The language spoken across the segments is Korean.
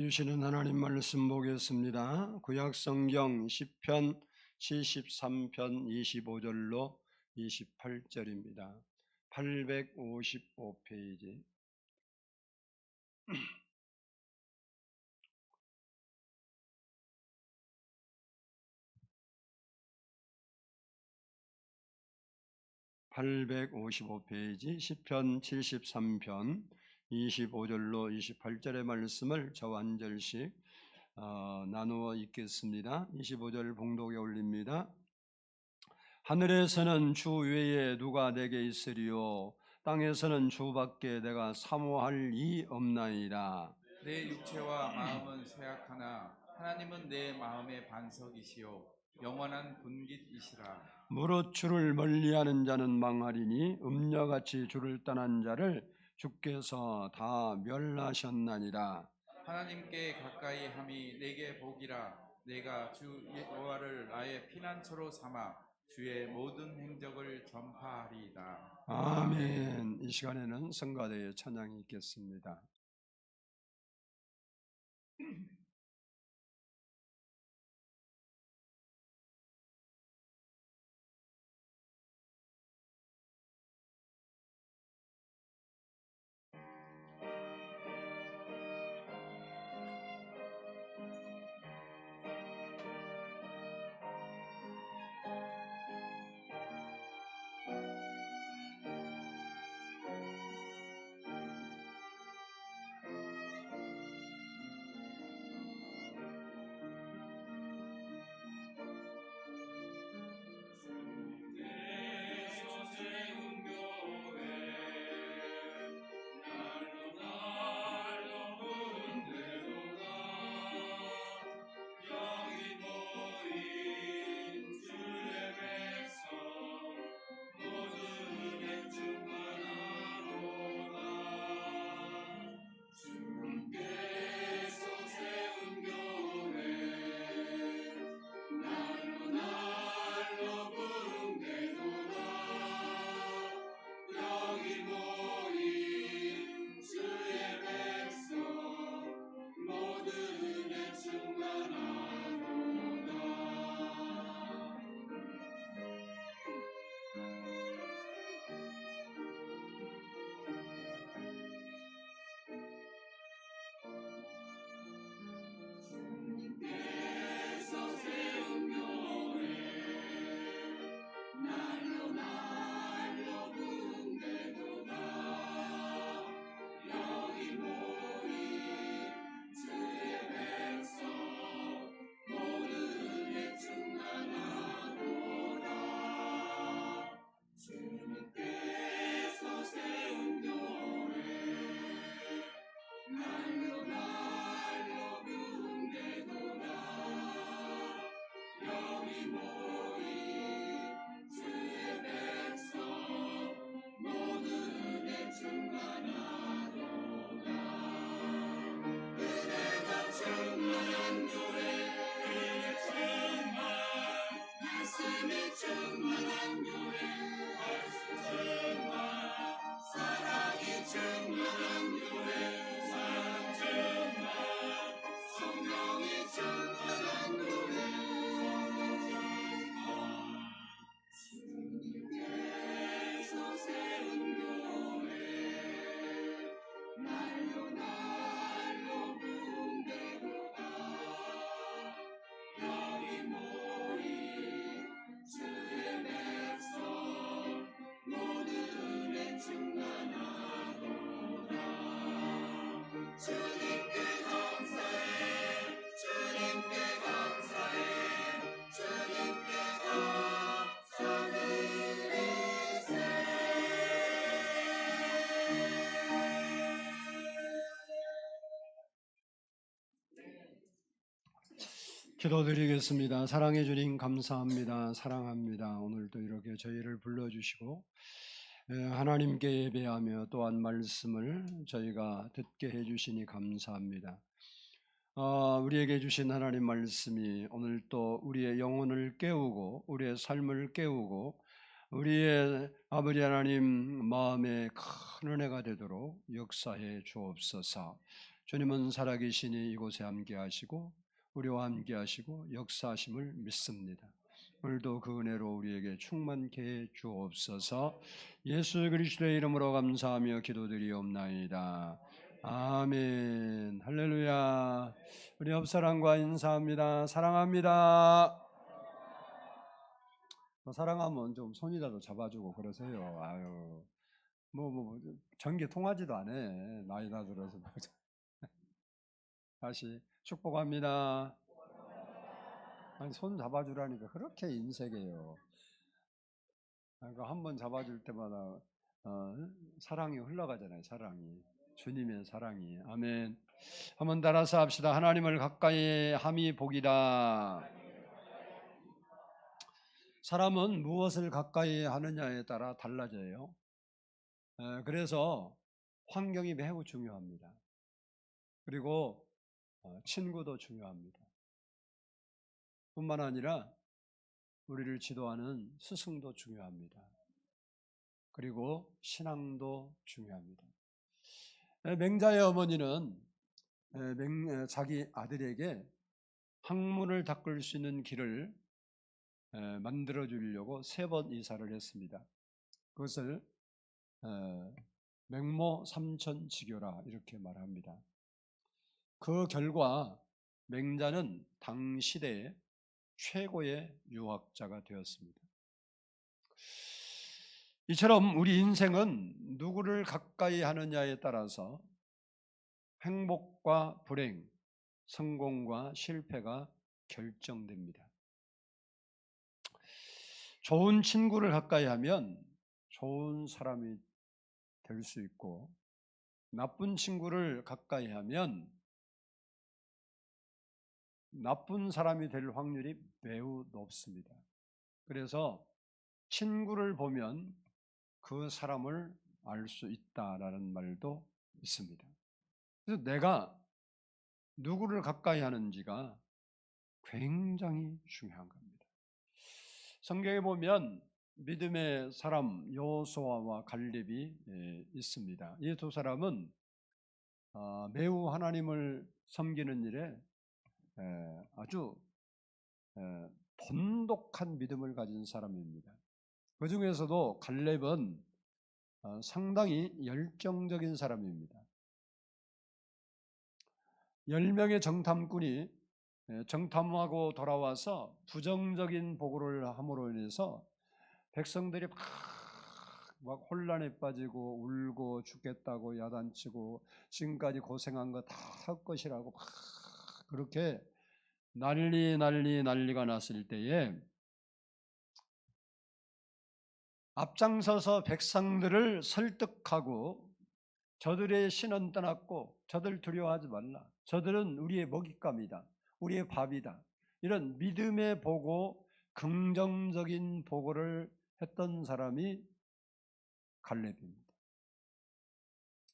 주시는 하나님 말씀 보겠습니다. 구약 성경 시편 73편 25절로 28절입니다. 855페이지. (855페이지) 시편 73편 25절로 28절의 말씀을 저와 한 절씩 나누어 읽겠습니다. 25절 봉독에 올립니다. 하늘에서는 주 외에 누가 내게 있으리요, 땅에서는 주밖에 내가 사모할 이 없나이다. 내 육체와 마음은 쇠약하나 하나님은 내 마음의 반석이시요 영원한 분깃이시라. 무릇 주를 멀리하는 자는 망하리니 음녀같이 주를 떠난 자를 주께서 다 멸하셨나니라. 하나님께 가까이 함이 내게 복이라. 내가 주 여호와를 나의 피난처로 삼아 주의 모든 행적을 전파하리이다. 아멘. 이 시간에는 성가대의 찬양이 있겠습니다. 기도드리겠습니다. 사랑해 주님 감사합니다. 사랑합니다. 오늘도 이렇게 저희를 불러주시고 하나님께 예배하며 또한 말씀을 저희가 듣게 해주시니 감사합니다. 우리에게 주신 하나님 말씀이 오늘 또 우리의 영혼을 깨우고 우리의 삶을 깨우고 우리의 아버지 하나님 마음에 큰 은혜가 되도록 역사해 주옵소서. 주님은 살아계시니 이곳에 함께하시고 우리와 함께하시고 역사하심을 믿습니다. 오늘도 그 은혜로 우리에게 충만케 해 주옵소서. 예수 그리스도의 이름으로 감사하며 기도드리옵나이다. 아멘. 할렐루야. 우리 옆사람과 인사합니다. 사랑합니다. 사랑하면 좀 손이라도 잡아주고 그러세요. 아유, 전개 통하지도 않아. 나이가 들어서. 다시 축복합니다. 아니, 손 잡아주라니까 그렇게 인색해요. 한번 잡아줄 때마다 사랑이 흘러가잖아요. 사랑이, 주님의 사랑이. 아멘. 한번 따라서 합시다. 하나님을 가까이 함이 복이다. 사람은 무엇을 가까이 하느냐에 따라 달라져요. 그래서 환경이 매우 중요합니다. 그리고 친구도 중요합니다. 뿐만 아니라 우리를 지도하는 스승도 중요합니다. 그리고 신앙도 중요합니다. 맹자의 어머니는 자기 아들에게 학문을 닦을 수 있는 길을 만들어 주려고 3번 이사를 했습니다. 그것을 맹모 삼천지교라 이렇게 말합니다. 그 결과 맹자는 당시대 최고의 유학자가 되었습니다. 이처럼 우리 인생은 누구를 가까이 하느냐에 따라서 행복과 불행, 성공과 실패가 결정됩니다. 좋은 친구를 가까이 하면 좋은 사람이 될 수 있고, 나쁜 친구를 가까이 하면 나쁜 사람이 될 확률이 매우 높습니다. 그래서 친구를 보면 그 사람을 알 수 있다라는 말도 있습니다. 그래서 내가 누구를 가까이 하는지가 굉장히 중요한 겁니다. 성경에 보면 믿음의 사람 여호수아와 갈렙이 있습니다. 이 두 사람은 매우 하나님을 섬기는 일에 아주 돈독한 믿음을 가진 사람입니다. 그 중에서도 갈렙은 상당히 열정적인 사람입니다. 10명의 정탐꾼이 정탐하고 돌아와서 부정적인 보고를 함으로 인해서 백성들이 막 혼란에 빠지고 울고 죽겠다고 야단치고 지금까지 고생한 거 다 할 것이라고 막 그렇게 난리가 났을 때에 앞장서서 백성들을 설득하고 저들의 신은 떠났고 저들 두려워하지 말라. 저들은 우리의 먹잇감이다. 우리의 밥이다. 이런 믿음의 보고, 긍정적인 보고를 했던 사람이 갈렙입니다.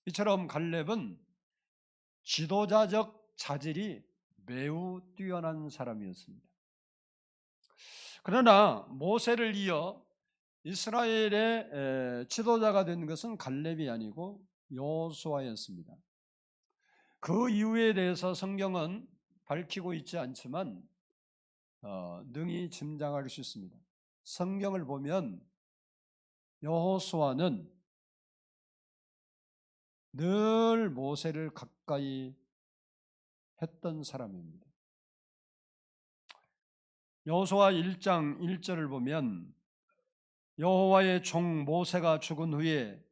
이처럼 갈렙은 지도자적 자질이 매우 뛰어난 사람이었습니다. 그러나 모세를 이어 이스라엘의 지도자가 된 것은 갈렙이 아니고 여호수아였습니다. 그 이유에 대해서 성경은 밝히고 있지 않지만 능히 짐작할 수 있습니다. 성경을 보면 여호수아는 늘 모세를 가까이 했던 사람입니다. 여호수아 1장 1절을 보면 여호와의 종 모세가 죽은 후에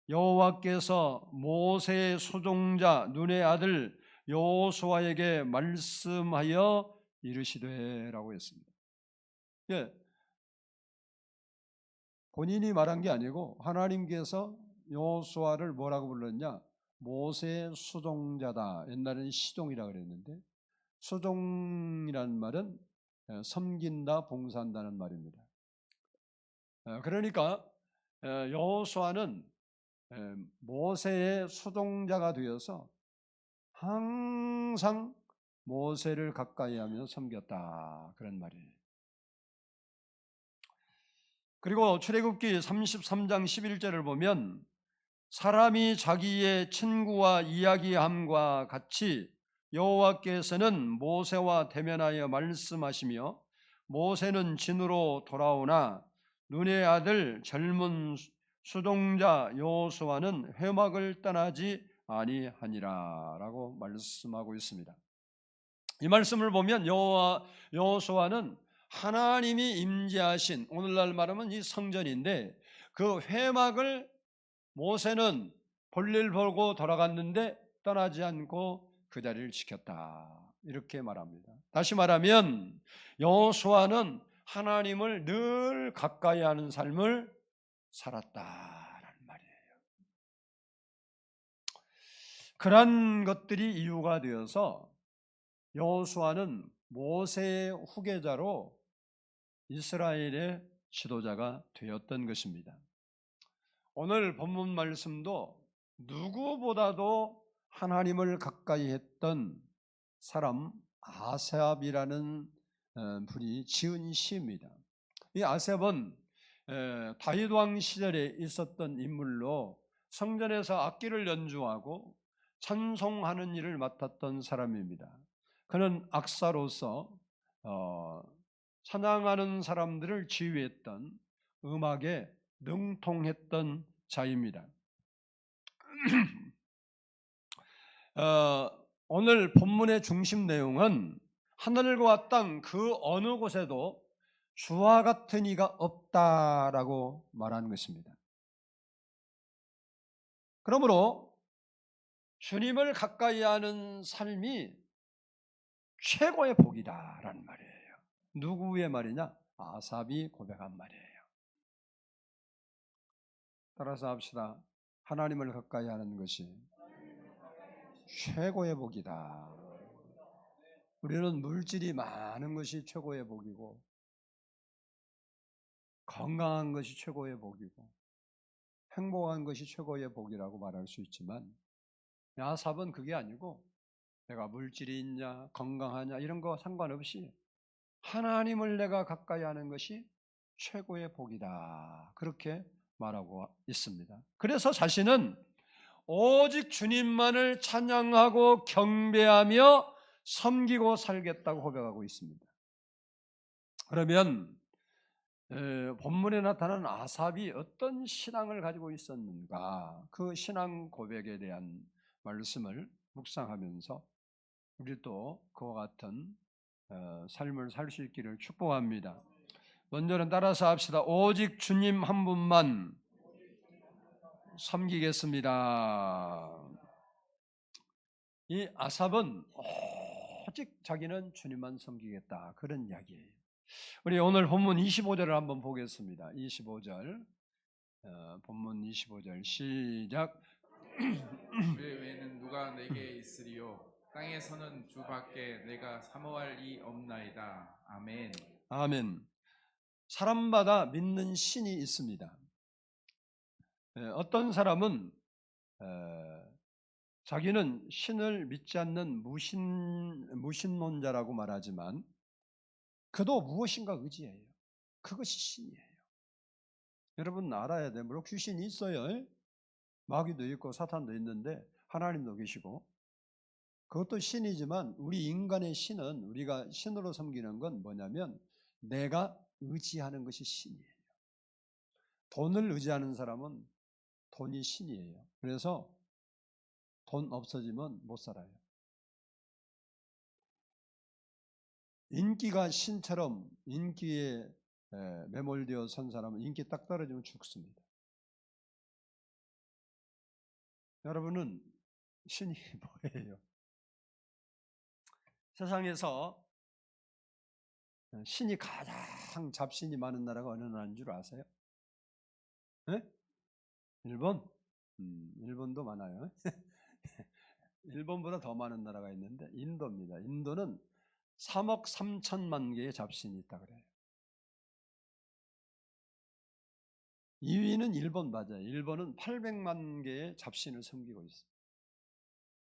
여호와께서 모세의 수종자 눈의 아들 여호수아에게 말씀하여 이르시되라고 했습니다. 예, 본인이 말한 게 아니고 하나님께서 여호수아를 뭐라고 불렀냐? 모세의 수종자다. 옛날에는 시종이라고 그랬는데 수종이라는 말은 섬긴다, 봉사한다는 말입니다. 그러니까 여호수아는 모세의 수종자가 되어서 항상 모세를 가까이 하며 섬겼다. 그런 말이에요. 그리고 출애굽기 33장 11절을 보면 사람이 자기의 친구와 이야기함과 같이 여호와께서는 모세와 대면하여 말씀하시며 모세는 진으로 돌아오나 눈의 아들 젊은 수동자 여호수아는 회막을 떠나지 아니하니라라고 말씀하고 있습니다. 이 말씀을 보면 여호수아는 하나님이 임재하신, 오늘날 말하면 이 성전인데, 그 회막을 모세는 볼일 보고 돌아갔는데 떠나지 않고 그 자리를 지켰다, 이렇게 말합니다. 다시 말하면 여호수아는 하나님을 늘 가까이 하는 삶을 살았다라는 말이에요. 그러한 것들이 이유가 되어서 여호수아는 모세의 후계자로 이스라엘의 지도자가 되었던 것입니다. 오늘 본문 말씀도 누구보다도 하나님을 가까이 했던 사람 아삽이라는 분이 지은 시입니다. 이 아삽은 다윗 왕 시절에 있었던 인물로 성전에서 악기를 연주하고 찬송하는 일을 맡았던 사람입니다. 그는 악사로서 찬양하는 사람들을 지휘했던, 음악에 능통했던 자입니다. 오늘 본문의 중심 내용은 하늘과 땅 그 어느 곳에도 주와 같은 이가 없다라고 말한 것입니다. 그러므로 주님을 가까이 하는 삶이 최고의 복이다라는 말이에요. 누구의 말이냐? 아삽이 고백한 말이에요. 따라서 합시다. 하나님을 가까이 하는 것이 최고의 복이다. 우리는 물질이 많은 것이 최고의 복이고, 건강한 것이 최고의 복이고, 행복한 것이 최고의 복이라고 말할 수 있지만, 아삽은 그게 아니고, 내가 물질이 있냐 건강하냐 이런 거 상관없이 하나님을 내가 가까이 하는 것이 최고의 복이다, 그렇게 말하고 있습니다. 그래서 자신은 오직 주님만을 찬양하고 경배하며 섬기고 살겠다고 고백하고 있습니다. 그러면 본문에 나타난 아삽이 어떤 신앙을 가지고 있었는가, 그 신앙 고백에 대한 말씀을 묵상하면서 우리 또 그와 같은 삶을 살 수 있기를 축복합니다. 먼저는 따라서 합시다. 오직 주님 한 분만 섬기겠습니다. 이 아삽은 오직 자기는 주님만 섬기겠다, 그런 이야기예요. 우리 오늘 본문 25절을 한번 보겠습니다. 25절, 본문 25절 시작. 주의 외에는 누가 내게 있으리요? 땅에서는 주밖에 내가 사모할 이 없나이다. 아멘. 아멘. 사람마다 믿는 신이 있습니다. 어떤 사람은 자기는 신을 믿지 않는 무신론자라고 말하지만 그도 무엇인가 의지해요. 그것이 신이에요. 여러분 알아야 돼요. 물론 귀신이 있어요. 마귀도 있고 사탄도 있는데 하나님도 계시고, 그것도 신이지만 우리 인간의 신은, 우리가 신으로 섬기는 건 뭐냐면 내가 의지하는 것이 신이에요. 돈을 의지하는 사람은 돈이 신이에요. 그래서 돈 없어지면 못 살아요. 인기가 신처럼 인기에 매몰되어 선 사람은 인기 딱 떨어지면 죽습니다. 여러분은 신이 뭐예요? 세상에서 신이 가장 잡신이 많은 나라가 어느 나라인 줄 아세요? 네? 일본? 일본도 많아요. 일본보다 더 많은 나라가 있는데 인도입니다. 인도는 3억 3천만 개의 잡신이 있다 그래요. 2위는 일본 맞아요. 일본은 800만 개의 잡신을 섬기고 있습니다.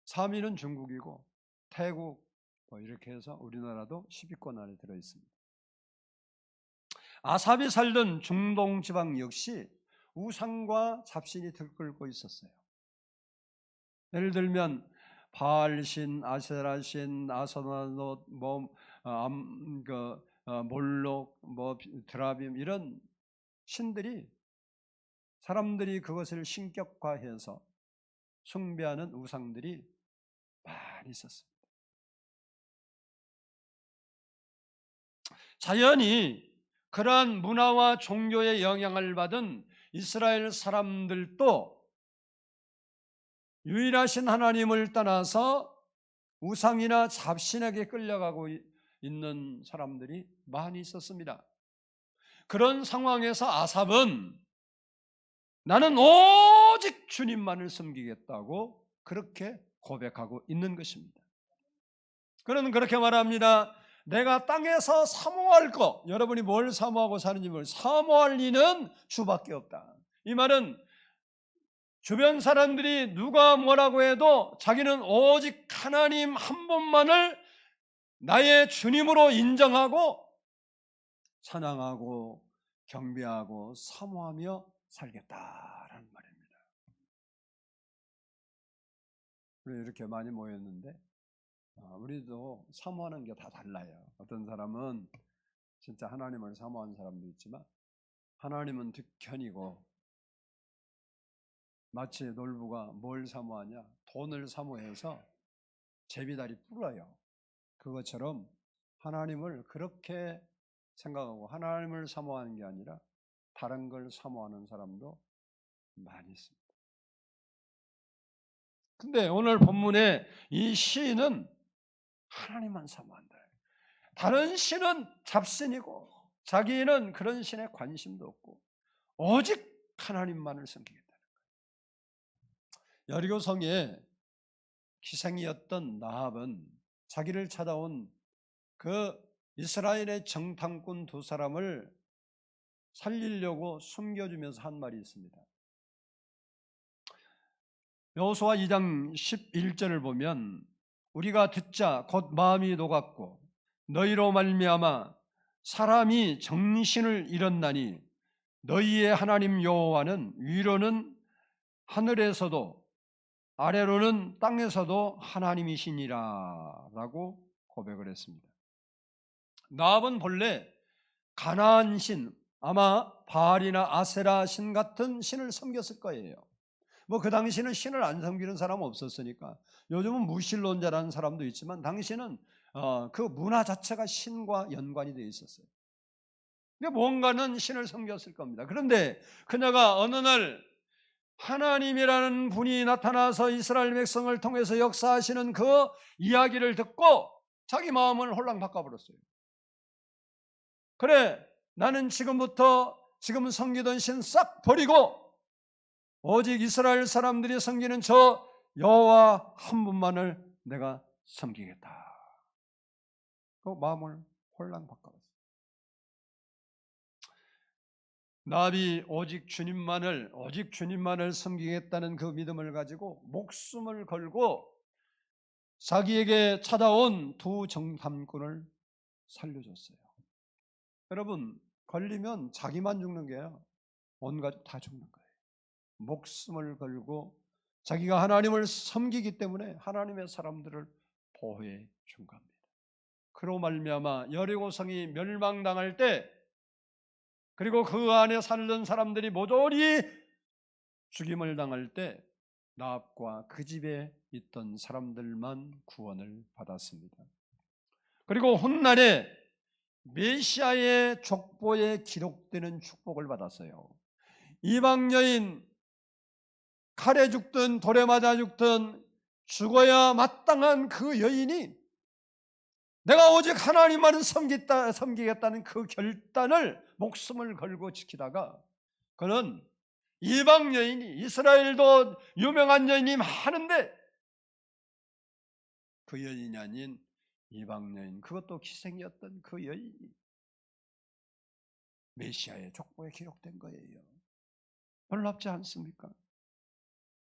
3위는 중국이고 태국, 이렇게 해서 우리나라도 10위권 안에 들어 있습니다. 아삽이 살던 중동 지방 역시 우상과 잡신이 들끓고 있었어요. 예를 들면 바알신, 아세라신, 아서나노, 몰록, 드라빔 이런 신들이 사람들이 그것을 신격화해서 숭배하는 우상들이 많이 있었습니다. 자연히 그러한 문화와 종교의 영향을 받은 이스라엘 사람들도 유일하신 하나님을 떠나서 우상이나 잡신에게 끌려가고 있는 사람들이 많이 있었습니다. 그런 상황에서 아삽은 나는 오직 주님만을 섬기겠다고 그렇게 고백하고 있는 것입니다. 그는 그렇게 말합니다. 내가 땅에서 사모할 것, 여러분이 뭘 사모하고 사는지 사모할 이는 주밖에 없다. 이 말은 주변 사람들이 누가 뭐라고 해도 자기는 오직 하나님 한 분만을 나의 주님으로 인정하고 찬양하고 경배하고 사모하며 살겠다라는 말입니다. 우리 이렇게 많이 모였는데 우리도 사모하는 게 다 달라요. 어떤 사람은 진짜 하나님을 사모하는 사람도 있지만 하나님은 득현이고 마치 놀부가 뭘 사모하냐? 돈을 사모해서 제비다리 불어요. 그것처럼 하나님을 그렇게 생각하고 하나님을 사모하는 게 아니라 다른 걸 사모하는 사람도 많이 있습니다. 근데 오늘 본문에 이 시인은 하나님만 사모한다. 다른 신은 잡신이고 자기는 그런 신에 관심도 없고 오직 하나님만을 섬기겠다는 거예요. 여리고성에 기생이었던 나합은 자기를 찾아온 그 이스라엘의 정탐꾼 두 사람을 살리려고 숨겨주면서 한 말이 있습니다. 여호수아 2장 11절을 보면 우리가 듣자 곧 마음이 녹았고 너희로 말미암아 사람이 정신을 잃었나니 너희의 하나님 여호와는 위로는 하늘에서도 아래로는 땅에서도 하나님이시니라 라고 고백을 했습니다. 나합은 본래 가나안 신, 아마 바알이나 아세라 신 같은 신을 섬겼을 거예요. 그 당시는 신을 안 섬기는 사람은 없었으니까. 요즘은 무신론자라는 사람도 있지만 당시는 그 문화 자체가 신과 연관이 되어 있었어요. 근데 뭔가는 신을 섬겼을 겁니다. 그런데 그녀가 어느 날 하나님이라는 분이 나타나서 이스라엘 백성을 통해서 역사하시는 그 이야기를 듣고 자기 마음을 홀랑 바꿔버렸어요. 그래, 나는 지금부터 지금 섬기던 신 싹 버리고 오직 이스라엘 사람들이 섬기는 저 여호와 한 분만을 내가 섬기겠다. 그 마음을 홀랑 바꿔봤어요. 나합이 오직 주님만을 섬기겠다는 그 믿음을 가지고 목숨을 걸고 자기에게 찾아온 두 정탐꾼을 살려줬어요. 여러분, 걸리면 자기만 죽는 게 아니라 온 가족 다 죽는 거예요. 목숨을 걸고 자기가 하나님을 섬기기 때문에 하나님의 사람들을 보호해 준 겁니다. 그로 말미암아 여리고성이 멸망당할 때, 그리고 그 안에 살던 사람들이 모조리 죽임을 당할 때 나합과 그 집에 있던 사람들만 구원을 받았습니다. 그리고 훗날에 메시아의 족보에 기록되는 축복을 받았어요. 이방 여인, 칼에 죽든 돌에 맞아 죽든 죽어야 마땅한 그 여인이 내가 오직 하나님만을 섬기겠다는 그 결단을 목숨을 걸고 지키다가 그는 이방 여인이, 이스라엘도 유명한 여인이 많은데 그 여인이 아닌 이방 여인, 그것도 기생이었던 그 여인이 메시아의 족보에 기록된 거예요. 놀랍지 않습니까?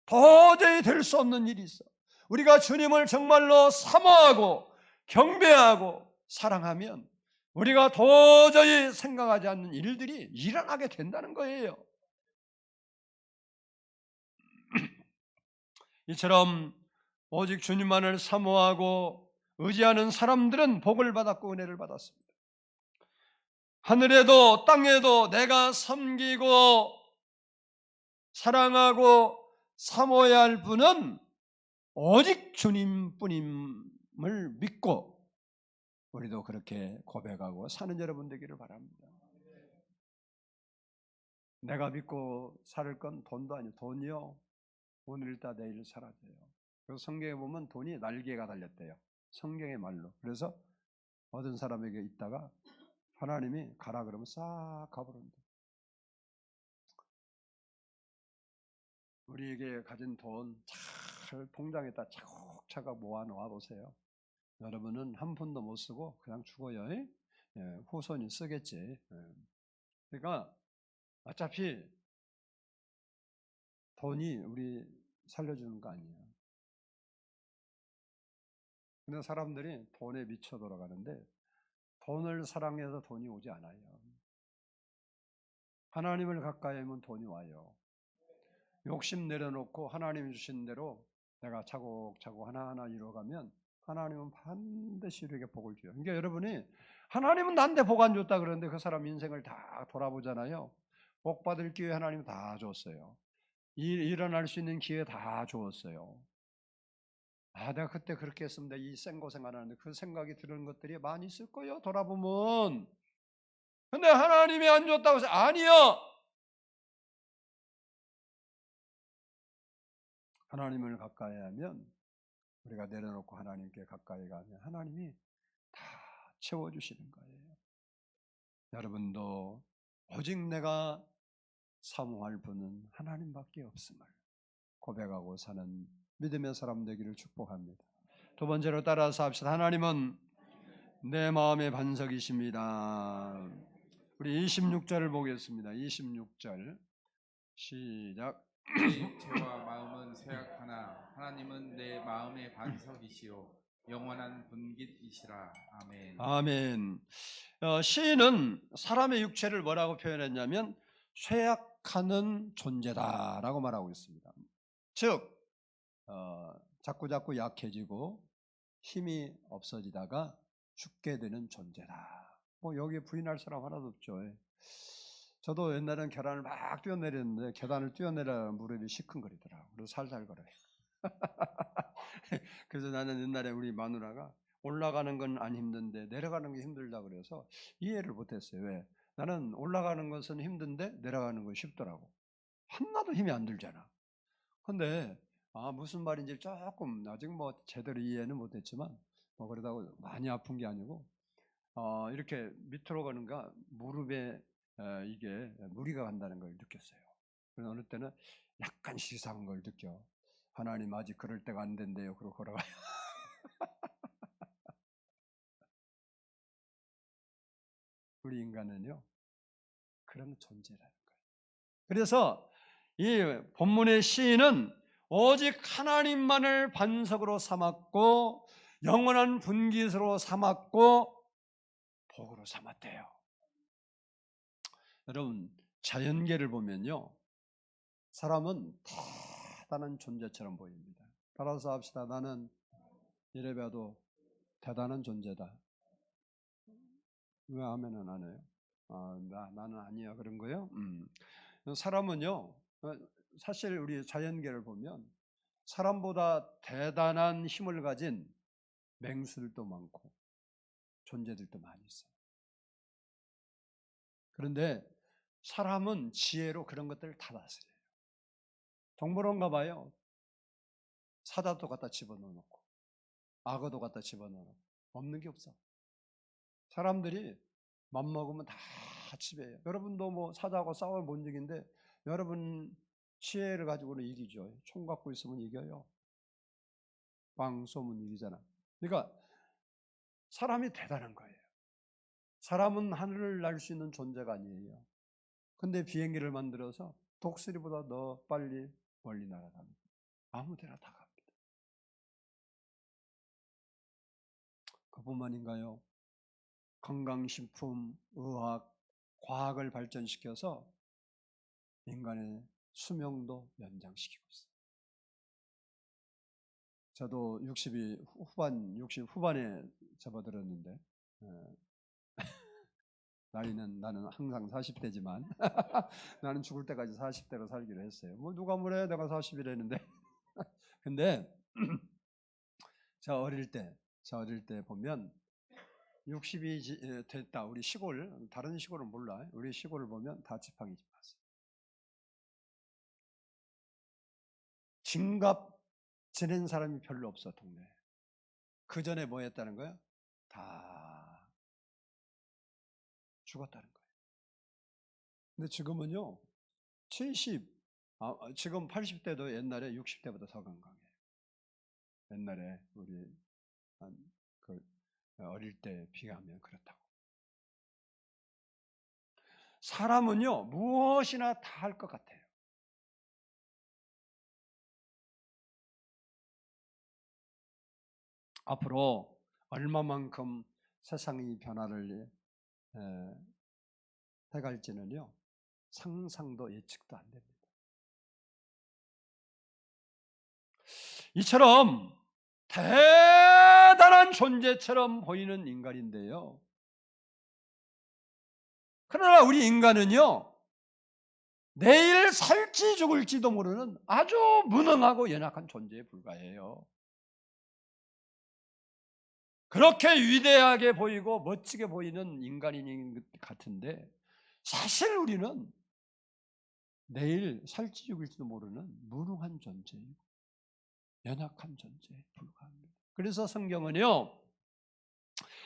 도저히 될 수 없는 일이 있어. 우리가 주님을 정말로 사모하고 경배하고 사랑하면 우리가 도저히 생각하지 않는 일들이 일어나게 된다는 거예요. 이처럼 오직 주님만을 사모하고 의지하는 사람들은 복을 받았고 은혜를 받았습니다. 하늘에도 땅에도 내가 섬기고 사랑하고 사모해야 할 분은 오직 주님뿐임을 믿고 우리도 그렇게 고백하고 사는 여러분 되기를 바랍니다. 내가 믿고 살 건 돈도 아니고 돈이요 오늘 있다 내일 사라져요. 그래서 성경에 보면 돈이 날개가 달렸대요. 성경의 말로. 그래서 어떤 사람에게 있다가 하나님이 가라 그러면 싹 가버린다. 우리에게 가진 돈 잘 통장에다 차곡차곡 모아 놓아 보세요. 여러분은 한 푼도 못 쓰고 그냥 죽어요. 후손이 쓰겠지. 그러니까 어차피 돈이 우리 살려주는 거 아니에요. 근데 사람들이 돈에 미쳐 돌아가는데 돈을 사랑해서 돈이 오지 않아요. 하나님을 가까이 하면 돈이 와요. 욕심 내려놓고 하나님 주신 대로 내가 차곡차곡 하나하나 이루어가면 하나님은 반드시 우리에게 복을 줘요. 그러니까 여러분이 하나님은 나한테 복 안 줬다 그러는데 그 사람 인생을 다 돌아보잖아요. 복 받을 기회 하나님 다 줬어요. 일어날 수 있는 기회 다 주었어요. 내가 그때 그렇게 했으면 내가 이 생고생 안 하는데 그 생각이 드는 것들이 많이 있을 거예요. 돌아보면. 근데 하나님이 안 줬다고 해서 아니요. 하나님을 가까이 하면 우리가 내려놓고 하나님께 가까이 가면 하나님이 다 채워주시는 거예요. 여러분도 오직 내가 사모할 분은 하나님밖에 없음을 고백하고 사는 믿음의 사람 되기를 축복합니다. 두 번째로 따라서 합시다. 하나님은 내 마음의 반석이십니다. 우리 26절을 보겠습니다. 26절 시작. 내 죄와 마음은 쇠약하나 하나님은 내 마음의 반석이시요 영원한 분깃이시라. 아멘. 아멘. 시인은 사람의 육체를 뭐라고 표현했냐면 쇠약하는 존재다라고 말하고 있습니다. 즉 자꾸자꾸 약해지고 힘이 없어지다가 죽게 되는 존재다. 뭐 여기 부인할 사람 하나도 없죠. 저도 옛날엔 계단을 막 뛰어내렸는데 계단을 뛰어내려 무릎이 시큰거리더라고요. 그래서 살살 걸어요. 그래서 나는 옛날에 우리 마누라가 올라가는 건 안 힘든데 내려가는 게 힘들다 그래서 이해를 못했어요. 왜? 나는 올라가는 것은 힘든데 내려가는 건 쉽더라고. 하나도 힘이 안 들잖아. 근데 무슨 말인지 조금 아직 뭐 제대로 이해는 못했지만 뭐 그러다고 많이 아픈 게 아니고 이렇게 밑으로 가는가 무릎에 이게 무리가 간다는 걸 느꼈어요. 그래서 어느 때는 약간씩 이상한 걸 느껴. 하나님 아직 그럴 때가 안 된대요. 그러고 걸어가요. 우리 인간은요 그런 존재라는 거예요. 그래서 이 본문의 시인은 오직 하나님만을 반석으로 삼았고 영원한 분깃으로 삼았고 복으로 삼았대요. 여러분 자연계를 보면요 사람은 대단한 존재처럼 보입니다. 따라서 합시다. 나는 이래봬도 대단한 존재다. 왜 아멘은 안 해요? 나는 아니야 그런 거예요? 사람은요 사실 우리 자연계를 보면 사람보다 대단한 힘을 가진 맹수들도 많고 존재들도 많이 있어요. 그런데 사람은 지혜로 그런 것들을 다 다스려요. 동물원가 봐요. 사자도 갖다 집어넣어놓고 악어도 갖다 집어넣어놓고 없는 게 없어. 사람들이 맘먹으면 다 지배해요. 여러분도 뭐 사자하고 싸우면 못 이기는데 여러분 지혜를 가지고는 이기죠. 총 갖고 있으면 이겨요. 빵 쏘면 이기잖아. 그러니까 사람이 대단한 거예요. 사람은 하늘을 날 수 있는 존재가 아니에요. 근데 비행기를 만들어서 독수리보다 더 빨리 멀리 날아갑니다. 아무 데나 다 갑니다. 그뿐만인가요? 건강식품, 의학, 과학을 발전시켜서 인간의 수명도 연장시키고 있어요. 저도 60 후반에 접어들었는데 나는 항상 40대지만 나는 죽을 때까지 40대로 살기로 했어요. 뭐 누가 뭐래 내가 40이랬는데 근데 저 어릴 때 보면 60이 됐다. 우리 시골, 다른 시골은 몰라. 우리 시골을 보면 다 지팡이 집 왔어요. 진갑 지낸 사람이 별로 없어 동네에. 그 전에 뭐 했다는 거야? 다 죽었다는 거예요. 근데 지금은요 지금 80대도 옛날에 60대보다 더 건강해요. 옛날에 우리 그 어릴 때 비하면 그렇다고. 사람은요 무엇이나 다 할 것 같아요. 앞으로 얼마만큼 세상이 변화를 해갈지는요 상상도 예측도 안 됩니다. 이처럼 대단한 존재처럼 보이는 인간인데요. 그러나 우리 인간은요 내일 살지 죽을지도 모르는 아주 무능하고 연약한 존재에 불과해요. 그렇게 위대하게 보이고 멋지게 보이는 인간인 같은데 사실 우리는 내일 살지 죽을지도 모르는 무능한 존재이고 연약한 존재에 불과합니다. 그래서 성경은요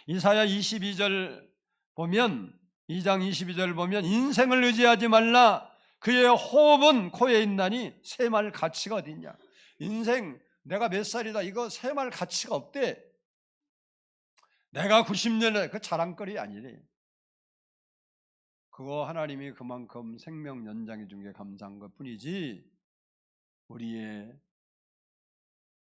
이사야 22절 보면 2장 22절 보면 인생을 의지하지 말라 그의 호흡은 코에 있나니 셈할 가치가 어디 있냐. 인생 내가 몇 살이다 이거 셈할 가치가 없대. 내가 90년에 그 자랑거리 아니래. 그거 하나님이 그만큼 생명 연장해 준 게 감사한 것 뿐이지 우리의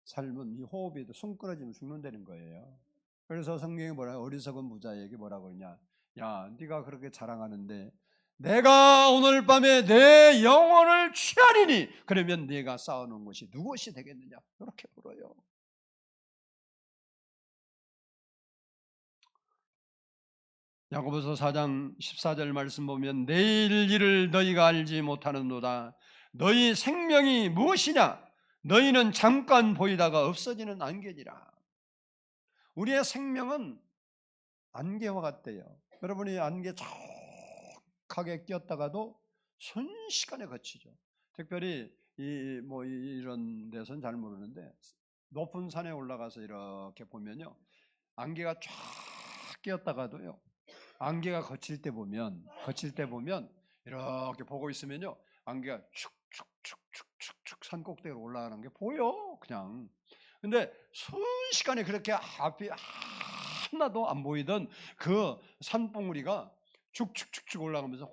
삶은 이 호흡에도 숨 끊어지면 죽는다는 거예요. 그래서 성경이 뭐라고 어리석은 부자에게 뭐라고 그러냐. 야 네가 그렇게 자랑하는데 내가 오늘 밤에 내 영혼을 취하리니 그러면 네가 쌓아놓은 것이 누구엇이 되겠느냐 이렇게 물어요. 야고보서 4장 14절 말씀 보면 내일 일을 너희가 알지 못하는도다. 너희 생명이 무엇이냐? 너희는 잠깐 보이다가 없어지는 안개니라. 우리의 생명은 안개와 같대요. 여러분이 안개 촉하게 꼈다가도 순식간에 거치죠. 특별히 이런 데서는 잘 모르는데 높은 산에 올라가서 이렇게 보면요 안개가 쫙 끼었다가도요 안개가 거칠 때 보면 이렇게 보고 있으면요 안개가 축축축축축축 산 꼭대기로 올라가는 게 보여 그냥. 근데 순식간에 그렇게 앞이 하나도 안 보이던 그 산봉우리가 축축축축 올라가면서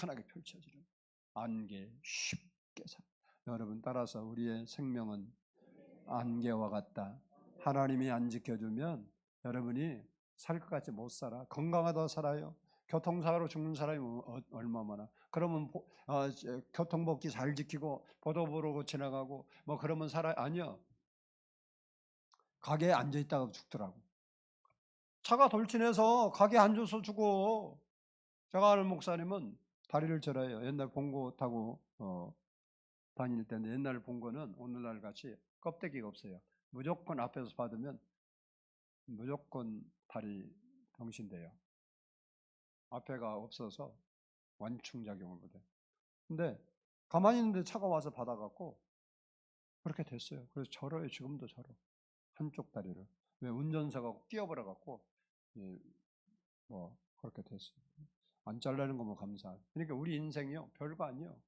환하게 펼쳐지는 안개 쉽게 사. 여러분 따라서 우리의 생명은 안개와 같다. 하나님이 안 지켜주면 여러분이 살 것 같지 못 살아. 건강하다 살아요. 교통사고로 죽는 사람이 얼마 많아. 그러면 교통법규 잘 지키고 보도부르고 지나가고 뭐 그러면 살아. 아니요. 가게에 앉아있다가 죽더라고. 차가 돌진해서 가게에 앉아서 죽어. 제가 아는 목사님은 다리를 절어요. 옛날 봉고 타고 다닐 때인데 옛날 봉고는 오늘날 같이 껍데기가 없어요. 무조건 앞에서 받으면 무조건 다리 병신돼요. 앞에가 없어서 완충작용을 못해. 근데 가만히 있는데 차가 와서 받아갖고 그렇게 됐어요. 그래서 절어요. 지금도 절어. 한쪽 다리를. 왜 운전사가 끼어버려갖고 뭐 그렇게 됐어요. 안 잘라는 거면 감사하죠. 그러니까 우리 인생이요 별거 아니에요.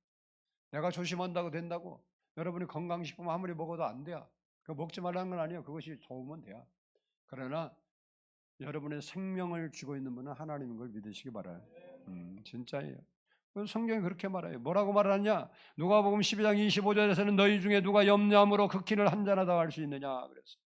내가 조심한다고 된다고. 여러분이 건강식품 아무리 먹어도 안 돼요. 그거 먹지 말라는 건 아니에요. 그것이 좋으면 돼요. 그러나 여러분의 생명을 쥐고 있는 분은 하나님인 걸 믿으시기 바라요. 진짜예요. 성경이 그렇게 말해요. 뭐라고 말하냐? 누가복음 12장 25절에서는 너희 중에 누가 염려함으로 그 키를 한잔하다 할 수 있느냐 그랬어요.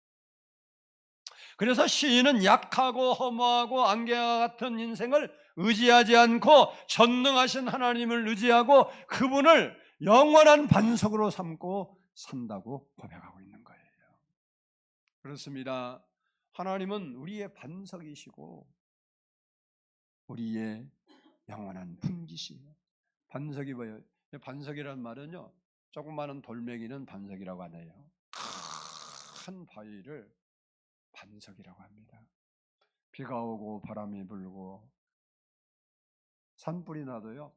그래서 시인은 약하고 허무하고 안개와 같은 인생을 의지하지 않고 전능하신 하나님을 의지하고 그분을 영원한 반석으로 삼고 산다고 고백하고 있는 거예요. 그렇습니다. 하나님은 우리의 반석이시고 우리의 영원한 분기시에요. 반석이 뭐예요? 반석이라는 말은요, 조그마한 돌멩이는 반석이라고 안 해요. 큰 바위를 반석이라고 합니다. 비가 오고 바람이 불고 산불이 나도요,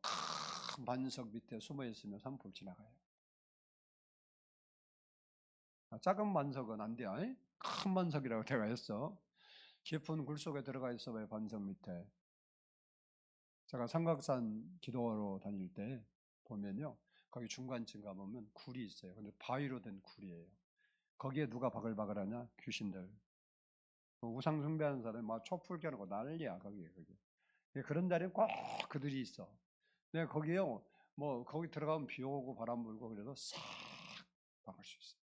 큰 반석 밑에 숨어 있으면 산불 지나가요. 작은 반석은 안 돼요. 큰 반석이라고 제가 했어. 깊은 굴 속에 들어가 있어봐요. 반석 밑에. 제가 삼각산 기도하러 다닐 때 보면요, 거기 중간쯤 가보면 굴이 있어요. 근데 바위로 된 굴이에요. 거기에 누가 바글바글하냐? 귀신들. 우상 숭배하는 사람이 막 촛불 켜놓고 난리야. 거기. 그런 자리는 꼭 그들이 있어. 근데 거기요, 뭐 거기 들어가면 비 오고 바람 불고 그래도 싹 막을 수 있어요.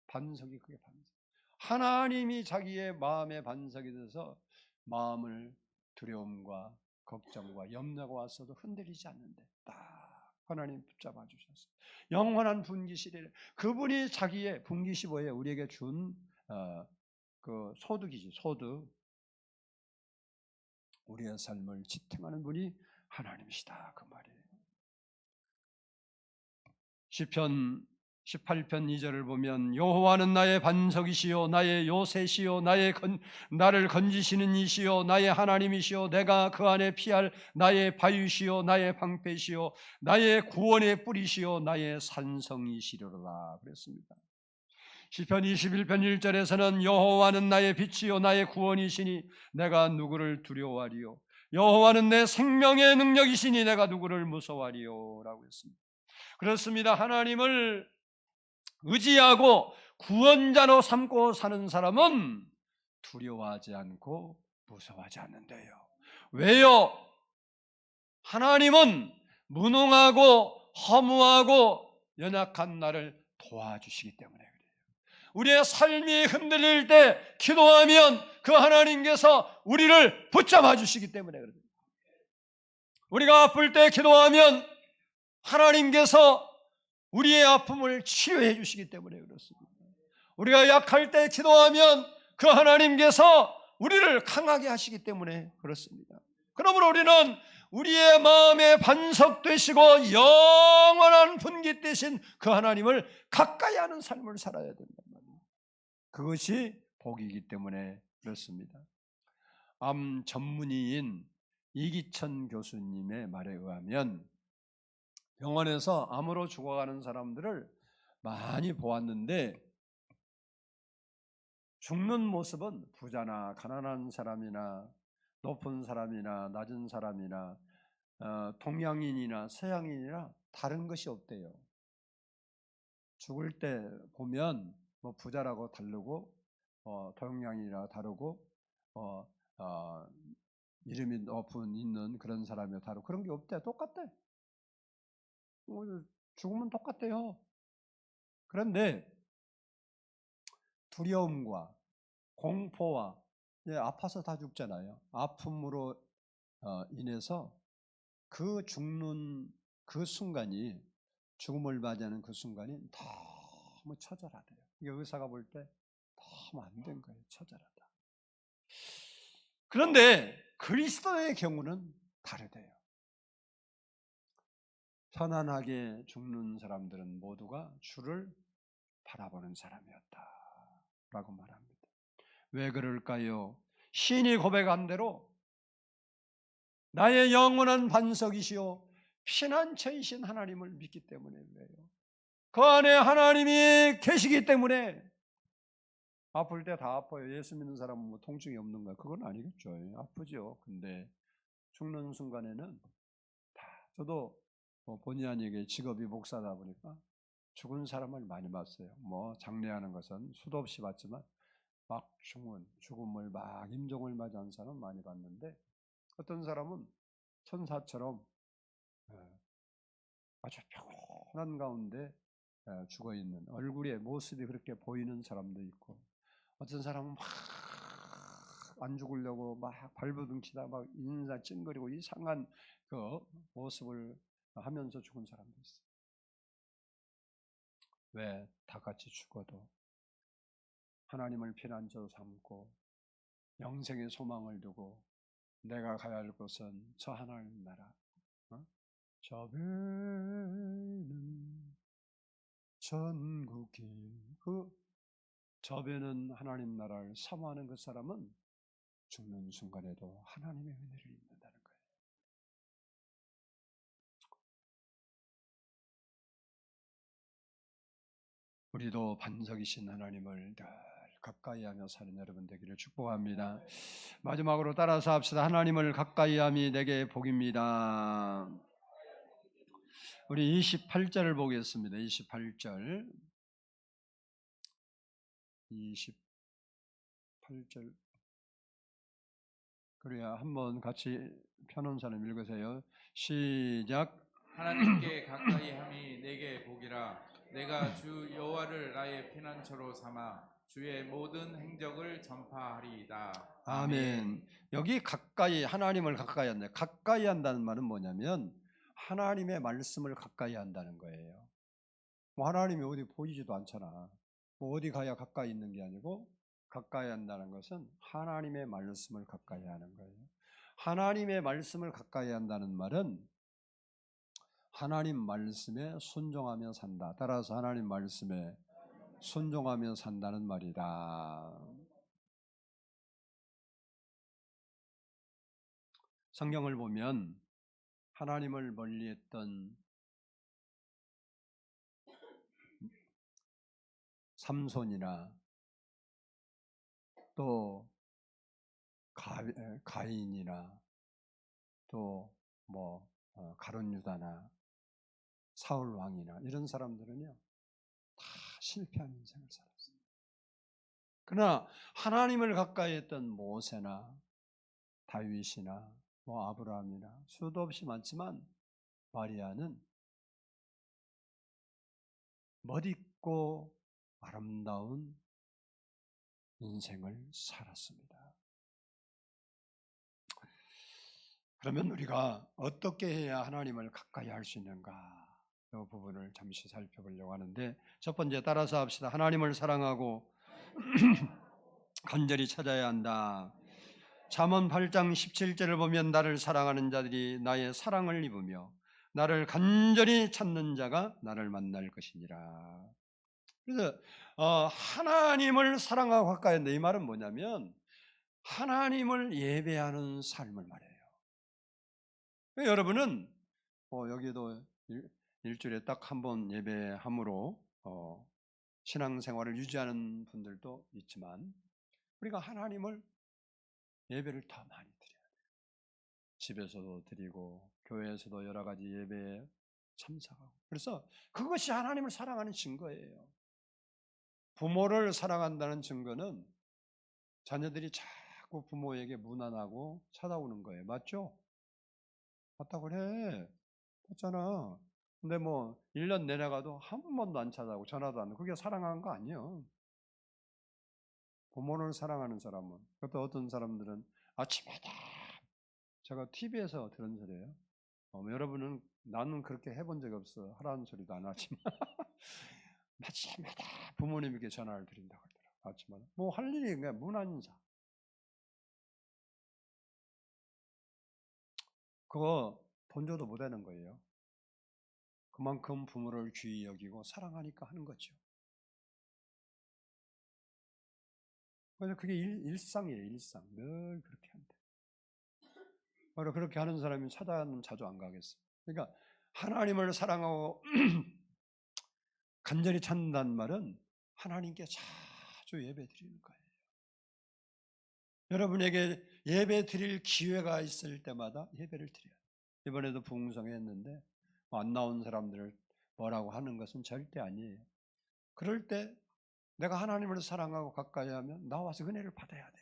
반석이 그게 반석. 하나님이 자기의 마음의 반석이 돼서 마음을 두려움과 걱정과 염려가 왔어도 흔들리지 않는데 딱 하나님 붙잡아 주셨어요. 영원한 분기시래. 그분이 자기의 분기시 뭐예요? 우리에게 준 그 소득이지, 소득. 우리의 삶을 지탱하는 분이 하나님이시다 그 말이에요. 시편 18편 2절을 보면 여호와는 나의 반석이시요 나의 요새시요 나를 건지시는 이시요 나의 하나님이시요 내가 그 안에 피할 나의 바위시요 나의 방패시요 나의 구원의 뿌리시요 나의 산성이시로라 그랬습니다. 시편 21편 1절에서는 여호와는 나의 빛이요 나의 구원이시니 내가 누구를 두려워하리요 여호와는 내 생명의 능력이시니 내가 누구를 무서워하리요 라고 했습니다. 그렇습니다. 하나님을 의지하고 구원자로 삼고 사는 사람은 두려워하지 않고 무서워하지 않는데요. 왜요? 하나님은 무능하고 허무하고 연약한 나를 도와주시기 때문에 그래요. 우리의 삶이 흔들릴 때 기도하면 그 하나님께서 우리를 붙잡아 주시기 때문에 그래요. 우리가 아플 때 기도하면 하나님께서 우리의 아픔을 치료해 주시기 때문에 그렇습니다. 우리가 약할 때 기도하면 그 하나님께서 우리를 강하게 하시기 때문에 그렇습니다. 그러므로 우리는 우리의 마음의 반석 되시고 영원한 분기 되신 그 하나님을 가까이 하는 삶을 살아야 된단 말이에요. 그것이 복이기 때문에 그렇습니다. 암 전문의인 이기천 교수님의 말에 의하면 병원에서 암으로 죽어가는 사람들을 많이 보았는데 죽는 모습은 부자나 가난한 사람이나 높은 사람이나 낮은 사람이나 동양인이나 서양인이나 다른 것이 없대요. 죽을 때 보면 뭐 부자라고 다르고 동양인이라 다르고 이름이 높은 있는 그런 사람이 다르고 그런 게 없대. 똑같대. 죽으면 똑같대요. 그런데 두려움과 공포와 아파서 다 죽잖아요. 아픔으로 인해서 그 죽는 그 순간이 죽음을 맞이하는 그 순간이 너무 처절하대요. 이게 의사가 볼 때 너무 안 된 거예요. 처절하다. 그런데 그리스도의 경우는 다르대요. 편안하게 죽는 사람들은 모두가 주를 바라보는 사람이었다라고 말합니다. 왜 그럴까요? 신이 고백한 대로 나의 영원한 반석이시오 피난처이신 하나님을 믿기 때문에 그래요. 그 안에 하나님이 계시기 때문에 아플 때 다 아파요. 예수 믿는 사람은 뭐 통증이 없는 거야. 그건 아니겠죠. 아프죠. 근데 죽는 순간에는 다 저도 본의 아니게 직업이 목사다 보니까 죽은 사람을 많이 봤어요. 뭐 장례하는 것은 수도 없이 봤지만 막 죽음을 막 임종을 맞이한 사람 많이 봤는데 어떤 사람은 천사처럼 아주 평온한 가운데 죽어 있는 얼굴의 모습이 그렇게 보이는 사람도 있고 어떤 사람은 막 안 죽으려고 막 발버둥치다 막 인사 찡그리고 이상한 그 모습을 하면서 죽은 사람도 있어요. 왜? 다 같이 죽어도 하나님을 피난처로 삼고 영생의 소망을 두고 내가 가야 할 곳은 저 하나님 나라. 저 배는 천국길. 저 배는 하나님 나라를 사모하는 그 사람은 죽는 순간에도 하나님의 은혜를 입는다는 거예요. 우리도 반석이신 하나님을 늘 가까이하며 사는 여러분 되기를 축복합니다. 마지막으로 따라서 합시다. 하나님을 가까이함이 내게 복입니다. 우리 28절을 보겠습니다. 28절. 28절. 그래야 한번 같이 펴놓은 사람 읽으세요. 시작. 하나님께 가까이 함이 내게 복이라. 내가 주 여호와를 나의 피난처로 삼아 주의 모든 행적을 전파하리이다. 아멘. 여기 가까이, 하나님을 가까이 한다. 가까이 한다는 말은 뭐냐면 하나님의 말씀을 가까이 한다는 거예요. 뭐 하나님이 어디 보이지도 않잖아. 뭐 어디 가야 가까이 있는 게 아니고 가까이 한다는 것은 하나님의 말씀을 가까이 하는 거예요. 하나님의 말씀을 가까이 한다는 말은 하나님 말씀에 순종하며 산다. 따라서 하나님 말씀에 순종하며 산다는 말이다. 성경을 보면 하나님을 멀리했던 삼손이나 또 가인이나 또 가룟 유다나 사울 왕이나 이런 사람들은요 다 실패한 인생을 살았어요. 그러나 하나님을 가까이 했던 모세나 다윗이나 아브라함이나 수도 없이 많지만 마리아는 멋있고 아름다운 인생을 살았습니다. 그러면 우리가 어떻게 해야 하나님을 가까이 할 수 있는가? 이 부분을 잠시 살펴보려고 하는데 첫 번째 따라서 합시다. 하나님을 사랑하고 간절히 찾아야 한다. 잠언 8장 17절을 보면 나를 사랑하는 자들이 나의 사랑을 입으며 나를 간절히 찾는 자가 나를 만날 것이니라. 그래서 하나님을 사랑하고 가까이 한다. 이 말은 뭐냐면 하나님을 예배하는 삶을 말해요. 여러분은 여기도 일주일에 딱 한 번 예배함으로 신앙생활을 유지하는 분들도 있지만 우리가 하나님을 예배를 더 많이 드려야 돼요. 집에서도 드리고 교회에서도 여러 가지 예배에 참석하고. 그래서 그것이 하나님을 사랑하는 증거예요. 부모를 사랑한다는 증거는 자녀들이 자꾸 부모에게 무난하고 찾아오는 거예요. 맞죠? 맞다고 그래. 맞잖아. 근데 1년 내내 가도 한 번도 안 찾아오고 전화도 안 하고 그게 사랑하는 거 아니에요. 부모를 사랑하는 사람은, 또 어떤 사람들은 아침마다, 제가 TV에서 들은 소리예요. 여러분은 나는 그렇게 해본 적이 없어. 하라는 소리도 안 하지만 아침마다 부모님에게 전화를 드린다고 하더라고요. 아침마다. 할 일이 그냥 문안 인사. 그거 돈 줘도 못 하는 거예요. 그만큼 부모를 귀히 여기고 사랑하니까 하는 거죠. 그래서 그게 일상이에요. 일상. 늘 그렇게 한대. 바로 그렇게 하는 사람이 찾아는 자주 안 가겠어요. 그러니까 하나님을 사랑하고 간절히 찾는다는 말은 하나님께 자주 예배 드리는 거예요. 여러분에게 예배 드릴 기회가 있을 때마다 예배를 드려요. 이번에도 부흥성회 했는데 안 나온 사람들을 뭐라고 하는 것은 절대 아니에요. 그럴 때 내가 하나님을 사랑하고 가까이 하면 나와서 은혜를 받아야 돼.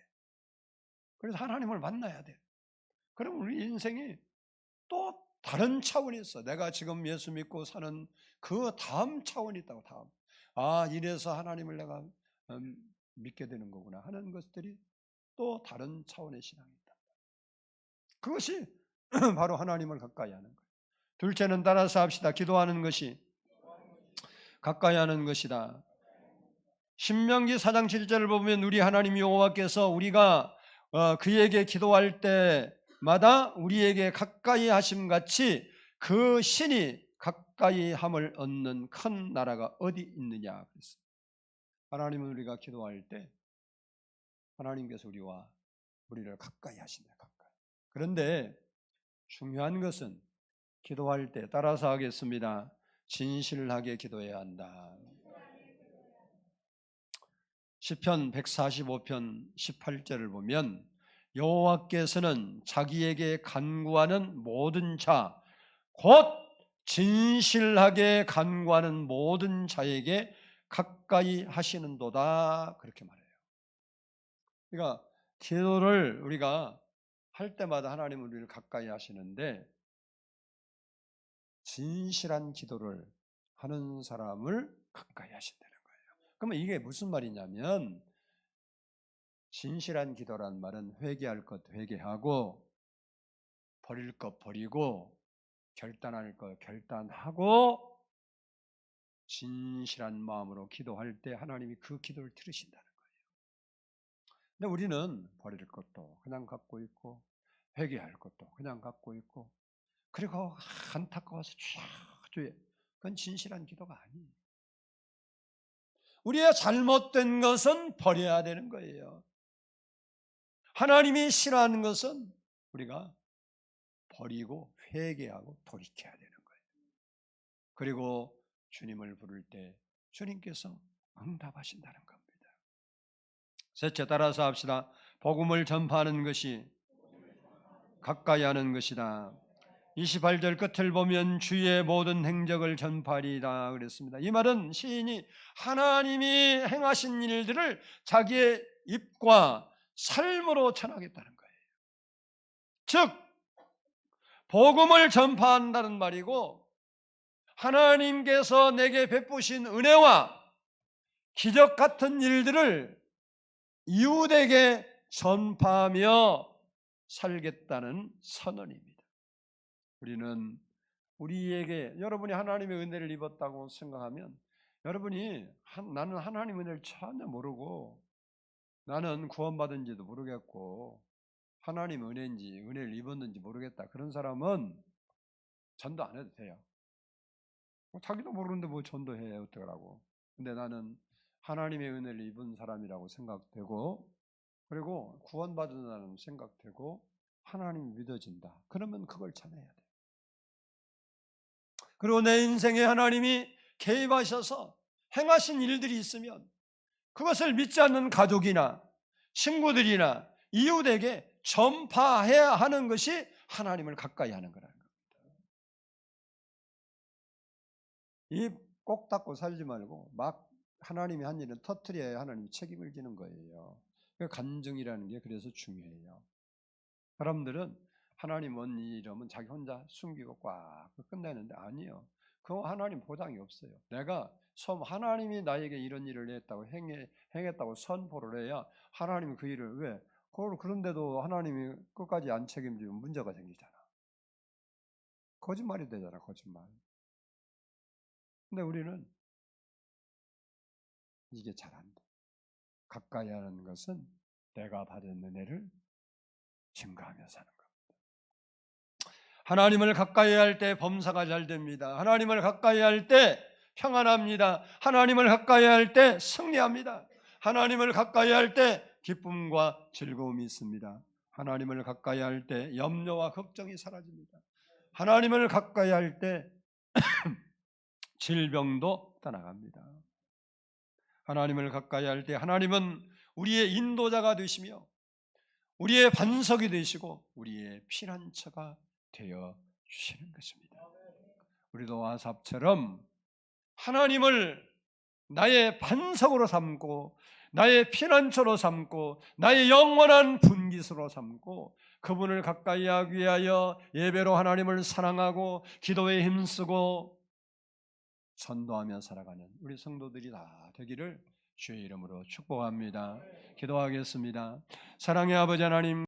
그래서 하나님을 만나야 돼. 그럼 우리 인생이 또 다른 차원이 있어. 내가 지금 예수 믿고 사는 그 다음 차원이 있다고. 다음. 이래서 하나님을 내가 믿게 되는 거구나 하는 것들이 또 다른 차원의 신앙이 있다. 그것이 바로 하나님을 가까이 하는 거예요. 둘째는 따라서 합시다. 기도하는 것이 가까이 하는 것이다. 신명기 4장 7절을 보면 우리 하나님 여호와께서 우리가 그에게 기도할 때마다 우리에게 가까이 하심 같이 그 신이 가까이 함을 얻는 큰 나라가 어디 있느냐 그랬어요. 하나님은 우리가 기도할 때 하나님께서 우리를 가까이 하신다. 가까이. 그런데 중요한 것은 기도할 때 따라서 하겠습니다. 진실하게 기도해야 한다. 시편 145편 18절을 보면 여호와께서는 자기에게 간구하는 모든 자, 곧 진실하게 간구하는 모든 자에게 가까이 하시는도다 그렇게 말해요. 그러니까 기도를 우리가 할 때마다 하나님은 우리를 가까이 하시는데 진실한 기도를 하는 사람을 가까이 하신다는 거예요. 그러면 이게 무슨 말이냐면 진실한 기도란 말은 회개할 것 회개하고 버릴 것 버리고 결단할 것 결단하고 진실한 마음으로 기도할 때 하나님이 그 기도를 들으신다는 거예요. 근데 우리는 버릴 것도 그냥 갖고 있고 회개할 것도 그냥 갖고 있고 그리고 안타까워서 주여 그건 진실한 기도가 아니에요. 우리의 잘못된 것은 버려야 되는 거예요. 하나님이 싫어하는 것은 우리가 버리고 회개하고 돌이켜야 되는 거예요. 그리고 주님을 부를 때 주님께서 응답하신다는 겁니다. 셋째 따라서 합시다. 복음을 전파하는 것이 가까이 하는 것이다. 28절 끝을 보면 주의 모든 행적을 전파하리다 그랬습니다. 이 말은 시인이 하나님이 행하신 일들을 자기의 입과 삶으로 전하겠다는 거예요. 즉 복음을 전파한다는 말이고 하나님께서 내게 베푸신 은혜와 기적 같은 일들을 이웃에게 전파하며 살겠다는 선언입니다. 우리는 우리에게 여러분이 하나님의 은혜를 입었다고 생각하면 여러분이 나는 하나님의 은혜를 전혀 모르고 나는 구원받은지도 모르겠고 하나님 은혜인지 은혜를 입었는지 모르겠다. 그런 사람은 전도 안 해도 돼요. 자기도 모르는데 뭐 전도해 어떡하라고. 근데 나는 하나님의 은혜를 입은 사람이라고 생각되고 그리고 구원받은 생각되고 하나님이 믿어진다. 그러면 그걸 전해야 돼. 그리고 내 인생에 하나님이 개입하셔서 행하신 일들이 있으면 그것을 믿지 않는 가족이나 친구들이나 이웃에게 전파해야 하는 것이 하나님을 가까이 하는 거라는 겁니다. 입 꼭 닫고 살지 말고 막 하나님이 한 일은 터뜨려야 하나님이 책임을 지는 거예요. 간증이라는 게 그래서 중요해요. 사람들은 하나님 원 일이라면 자기 혼자 숨기고 꽉 끝내는데 아니요. 그거 하나님 보장이 없어요. 내가 하나님이 나에게 이런 일을 했다고 행했다고 선포를 해야 하나님이 그 일을 왜? 그런데도 하나님이 끝까지 안 책임지면 문제가 생기잖아. 거짓말이 되잖아, 거짓말. 근데 우리는 이게 잘 안 돼. 가까이 하는 것은 내가 받은 은혜를 증거하며 사는 겁니다. 하나님을 가까이 할 때 범사가 잘 됩니다. 하나님을 가까이 할 때 평안합니다. 하나님을 가까이 할 때 승리합니다. 하나님을 가까이 할 때 기쁨과 즐거움이 있습니다. 하나님을 가까이 할 때 염려와 걱정이 사라집니다. 하나님을 가까이 할 때 질병도 떠나갑니다. 하나님을 가까이 할 때 하나님은 우리의 인도자가 되시며 우리의 반석이 되시고 우리의 피난처가 되어 주시는 것입니다. 우리도 아삽처럼 하나님을 나의 반석으로 삼고 나의 피난처로 삼고 나의 영원한 분깃으로 삼고 그분을 가까이 하기 위하여 예배로 하나님을 사랑하고 기도에 힘쓰고 전도하며 살아가는 우리 성도들이 다 되기를 주의 이름으로 축복합니다. 기도하겠습니다. 사랑의 아버지 하나님